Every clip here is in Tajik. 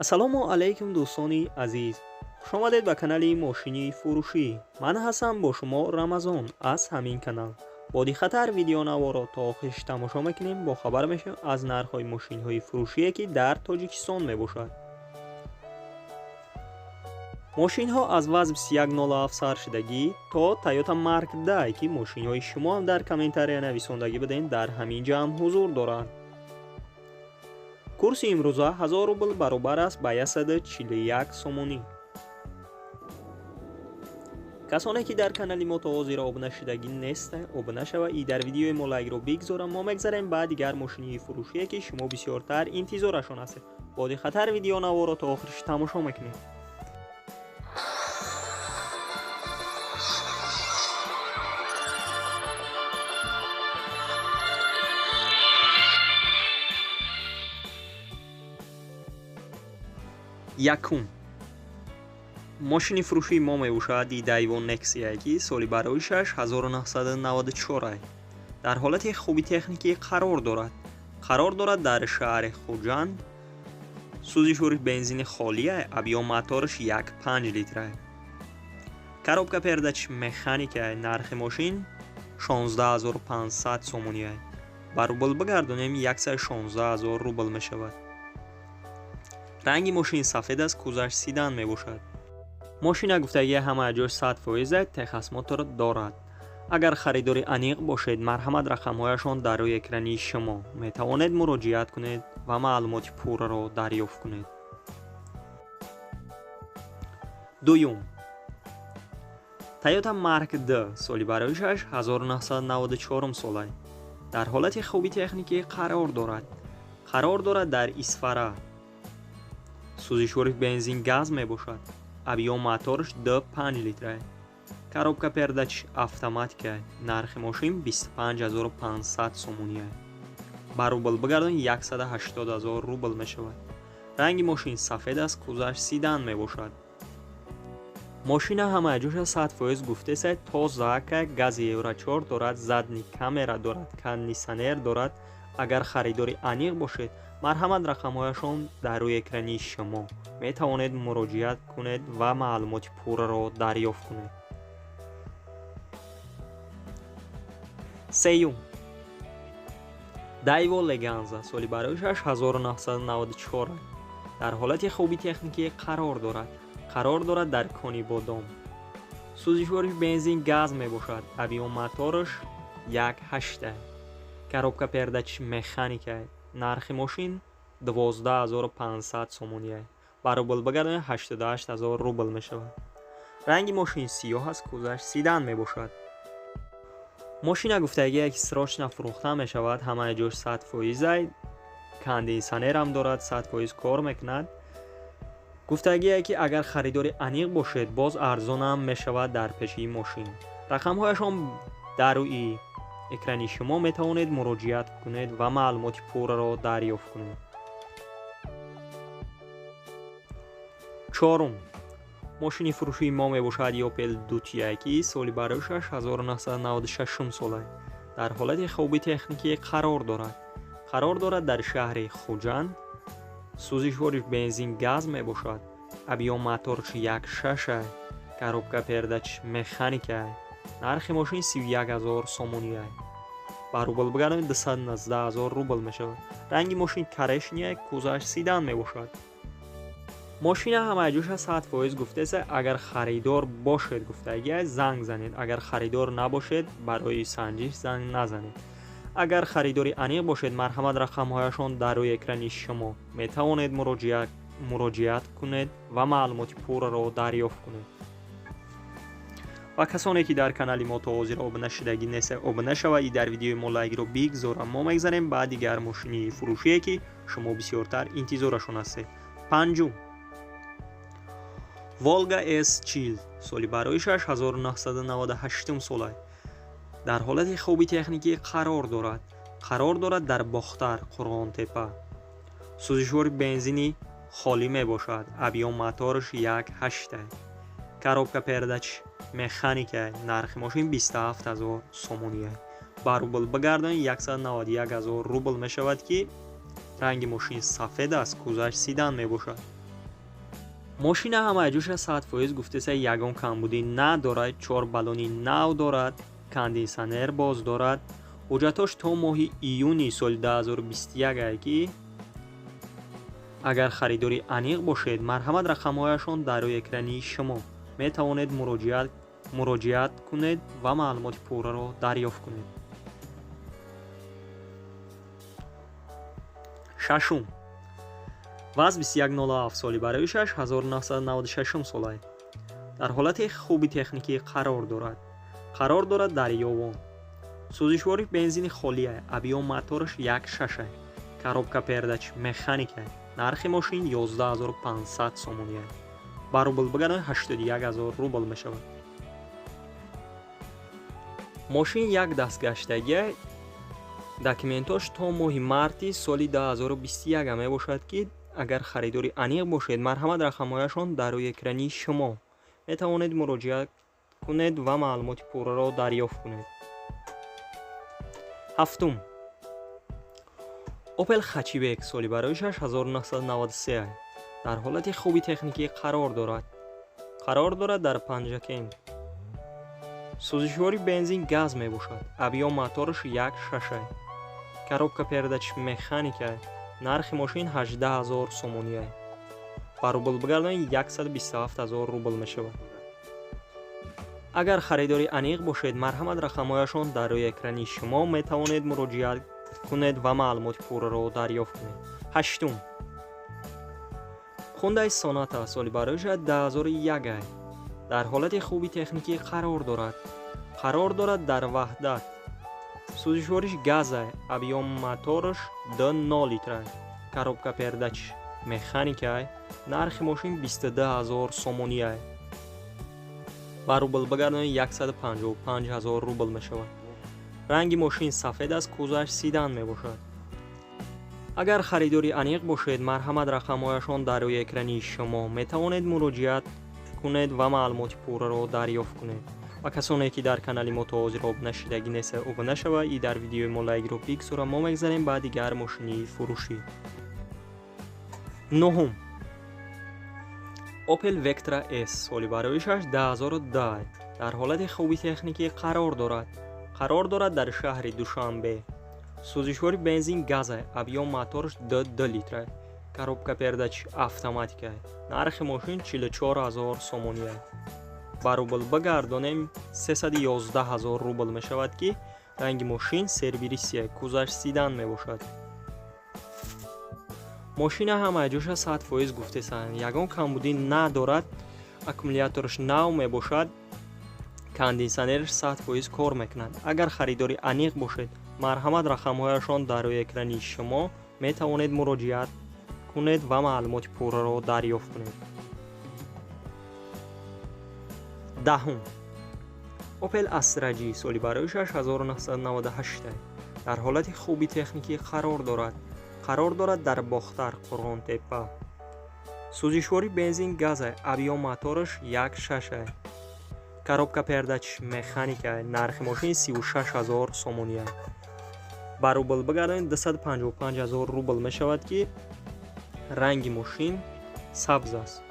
ассалому алайкум дӯстони азиз, хуш омадед ба канали мошини фурӯшӣ. Ман ҳастам бо шумо Рамазон аз ҳамин канал. Бо диққатар видеонаворо то охириш тамошо мекунем, бо хабар мешавем аз нархҳои мошинҳои фурӯшие ки дар Тоҷикистон мебошад. мошинҳо аз вазн 2107 шидагӣ то Toyota Mark II ки мошинҳои шумо ҳам дар комментария нависондагӣ биден дар ҳамин ҷамъ ҳузур доранд. курси имрӯза 1000 рубл баробар аст ба 141 сомонӣ. касоне ки дар канали мо то ҳозир обуна шидагӣ нестанд, обуна шава и дар видеои мо лайкро бигзорам. мо мегзарем ба дигар мошини фурӯшие ки шумо бисёртар интизорашон ҳастед. бо диққатар видеонаворо то охириш тамошо мекунед. якум мошини фурӯшии мо мебошад Daewoo Nexia ки соли бароишаш 1994 дар ҳолати хуби техникӣ қарор дорад дар шаҳри Хуҷанд. сӯзишвори бензини холия, объём мотораш 1.5 литр. коробка передач механика. нархи мошин 16500 сомония. ба рубл бигардонем 116000 рубл мешавад. ранги мошин сафед аст, кӯзаш седан мебошад. мошина гуфтагии ҳамаи ҷош 100% Texas Motor дорад. агар харидори аниқ бошед, марҳамат рақамҳояшон дар рӯи экрани шумо. метавонед муроҷиат кунед ва маълумоти пурраро дарёфт кунед. дуюм Toyota Mark II соли бароишаш 1994 солай. дар ҳолати хуби техникӣ қарор дорад дар Исфара. сӯзишвори бензин газ мебошад. объём мотораш 2.5 литр. коробка передач автоматика. нархи мошин 25500 сомония. ба рубл бигардон 180000 рубл мешавад. ранги мошин сафед аст, кӯзаш седан мебошад. мошина ҳамаи ҷоша 100% гуфтеса тозака, гази евро 4 дорад, задни камера дорад, кондисионер дорад. агар харидори аниқ бошед, марҳамат рақамҳояшон дар рӯи экрани шумо. метавонед муроҷиат кунед ва маълумоти пурраро дарёфт кунед. сеюм Daewoo Leganza соли бароишаш 1994 дар ҳолати хуби техникӣ қарор дорад дар кони бодом. сӯзишвори бензин газ мебошад. объём мотораш 1.8. коробка передач механика. нархи мошин 12500 сомония. ба рубл бигардонем 88000 рубл мешавад. ранги мошин сиёҳ аст, кӯзаш седан мебошад. мошина гуфтагие ки срочно фурӯхта мешавад. ҳамаи ҷош 100%. кондисионерам дорад, 100% кор мекунад. гуфтагие ки агар харидори аниқ бошед, боз арзонам мешавад дар пешии мошин. рақамҳояшон дар рӯи экрани шумо. метавонед муроҷиат кунед ва маълумоти пурраро дарёфт кунед. чорум мошини фурӯшии мо мебошад Opel Dutia ки соли бароишаш 1996 солай. дар ҳолати хуби техникӣ қарор дорад дар шаҳри Хуҷанд. сӯзишвори бензин газ мебошад. объём мотораш 1.6. коробка передач механика. нархи мошин 31000 сомония. ба рубл бигардонем 210000 рубл мешавад. ранги мошин корешния, кӯзаш седан мебошад. мошина ҳамаи ҷоша 100% гуфтеса агар харидор бошед гуфтагия занг занед. агар харидор набошед, барои санҷиш занг назанед. агар харидори аниқ бошед, марҳамат рақамҳояшон дар рӯи экрани шумо. метавонед муроҷиат кунед ва маълумоти пурраро дарёфт кунед. ва касоне ки дар канали мо то ҳозир обуна шидагӣ неста, обуна шава и дар видеои мо лайкро бигзорам. мо мегзарем ба дигар мошини фурӯшие ки шумо бисёртар интизорашон ҳастед. панҷум Volga S40 соли бароишаш 1998 солай. дар ҳолати хуби техникӣ қарор дорад дар Бохтар, Қурғонтепа. сӯзишвори бензини холӣ мебошад. объём мотораш 1.8. коробка передач механика. нархи мошин 27000 сомония. ба рубл бигардонем 191000 рубл мешавад ки ранги мошин сафед аст, кӯзаш седан мебошад. ماشین همه‌جوش 100% گفته سه یگان کمبودی ندارد، 4 بالونی نو دارد، کاندیسانر باز دارد. حجتاش تا ماه ایونی سال 2021 است که اگر خریداری انیق باشید مرحمت رقم‌هایشان در روی اکرانی شما می توانید مراجعه کنید و معلومات پوره را دریافت کنید. ششم، وز 2107 سالی برای 6996 سال است. در حالت خوبی تکنیکی قرار دارد در یابان. سوزشواری بنزین خالی است. ابیام موتورش 1.6 است. коробка передач механик است. نرخ ماشین 11500 сомонӣ است. ба рубл бигардонед 81000 рубл мешавад. ماشین یک دستگشتگی است. داکументош то моҳи марти соли 2021 мебошад ки агар харидори аниқ бошед марҳамат рақамҳояшон дар рӯи экрани шумо метавонед муроҷиат кунед ва маълумоти пурраро дарёфт кунед. ҳафтум, Opel Hatchback соли барои 6993 аст. дар ҳолати хуби техникӣ қарор дорад дар панҷакен. сӯзишвори бензин газ мебошад. абиём мотораш 1.6 аст. коробка передач механик аст. нархи мошин 18000 сомонӣ аст. ба рубл бигардонед 127000 рубл мешавад. агар харидори аниқ бошед марҳамат рақамҳояшон дар рӯи экрани шумо метавонед муроҷиат кунед ва маълумоти пурраро дарёфт кунед. ҳаштум, Hyundai Sonata соли барои 2001 аст. дар ҳолати хуби техникӣ қарор дорад дар ваҳдат. сӯзишвориш газ аст. абиём мотораш 2 литр аст. коробка передач механик аст. нархи мошин 22000 сомонӣ аст. ба рубл бигардонед 155000 рубл мешавад. ранги мошин сафед аст. кузаш седан мебошад. агар харидори аниқ бошед марҳамат рақамҳояшон дар рӯи экрани шумо метавонед муроҷиат кунед ва маълумоти пурраро дарёфт кунед. ва касоне ки дар канали мо то ҳозир обуна шидаги нест обуна шава и дар видеои мо лайкро бигзора. мо мегзарем ба дигар мошини фурӯшӣ. нӯҳум, Opel Vectra S соли барои 2002 дар ҳолати хуби техникӣ қарор дорад дар шаҳри Душанбе. сӯзишвори бензин газ аст. абиём мотораш 2 литр аст. коробка передач автоматик аст. нархи мошин 44000 сомонӣ аст. ба рубл бигардонем 311000 рубл мешавад ки ранги мошин сервиси аст. кузаш седан мебошад. мошина ҳамаҷоша 100% гуфтесанд. ягон камбудӣ надорад. аккумулятораш нав мебошад. кондисионераш 100% кор мекунад. агар харидори аниқ бошед марҳамат рақамҳояшон дар рӯи экрани шумо метавонед муроҷиат кунед ва маълумоти пурраро дарёфт кунед. даҳум, Opel Astra-G соли барои 6998 аст. дар ҳолати хуби техникӣ қарор дорад дар Бохтар, Қурғонтепа. сӯзишвори бензин газ аст. абиём мотораш 1.6 аст. коробка передач механик аст. нархи мошин 36000 сомонӣ аст. ба рубл бигардонед 255000 рубл мешавад ки ранги мошин сабз аст.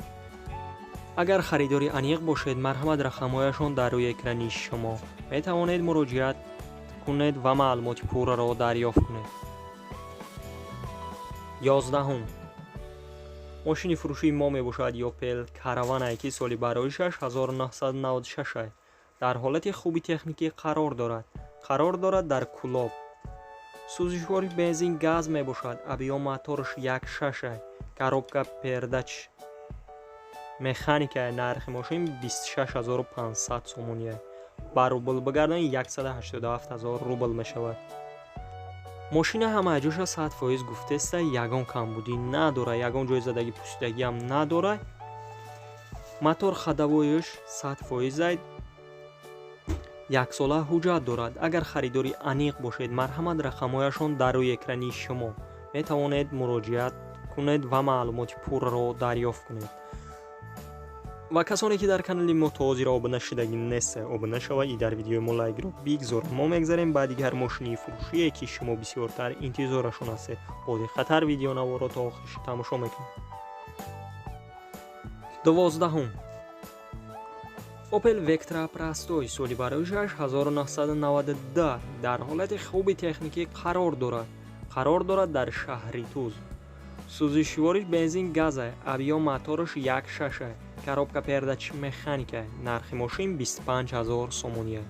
агар харидори аниқ бошед марҳамат рақамҳояшон дар рӯи экрани шумо метавонед муроҷиат кунед ва маълумоти пурраро дарёфт кунед. 11, мошини фурӯшии мо мебошад Opel Caravana ки соли барои 6996 аст. дар ҳолати хуби техникӣ қарор дорад дар Кӯлоб. сӯзишвори бензин газ мебошад. абиём мотораш 1.6 аст. коробка передач механик аст. нархи мошин 26500 сомонӣ аст. ба рубл бигардонед 187000 рубл мешавад. мошина ҳамаҷоша 100% гуфтеста ягон камбудӣ надорад. ягон ҷойзадаги пусидагӣ ҳам надорад. мотор ходовоиш 100% аст. яксола ҳуҷҷат дорад. агар харидори аниқ бошед марҳамат рақамҳояшон дар рӯи экрани шумо метавонед муроҷиат кунед ва маълумоти пурраро дарёфт кунед. ва касоне ки дар канали мо то ҳозир обуна шидаги нест обуна шава и дар видеои мо лайкро бигзор. мо мегзарем ба дигар мошини фурӯшие ки шумо бисёртар интизорашон ҳастед. бо диққатар видеонаворо то охириш тамошо мекунед. 12. Opel Vectra простой соли бароишаш 1992 дар ҳолати хуби техникӣ қарор дорад дар шаҳри Туз. Сӯзишвориш бензин газа, авиё моториш 1.6, коробка передачи механика, нархи мошин 25000 сомония.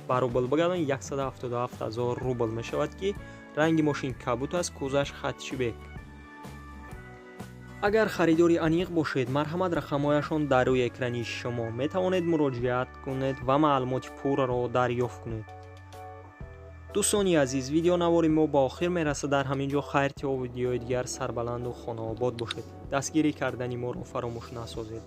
Ба рубл бигардон 177000 рубл мешавад ки ранги мошин кабут аст, кӯзаш хатчи бек. агар харидори аниқ бошед, марҳамат рақамҳояшон дар рӯи экрани шумо метавонед муроҷиат кунед ва маълумоти пурраро дарёфт кунед. дӯстони азиз, видеонавори мо ба охир мерасад. дар ҳамин ҷо хайр то видеои дигар сарбаланду хонаобод бошед. дастгирӣ кардани моро фаромӯш насозед.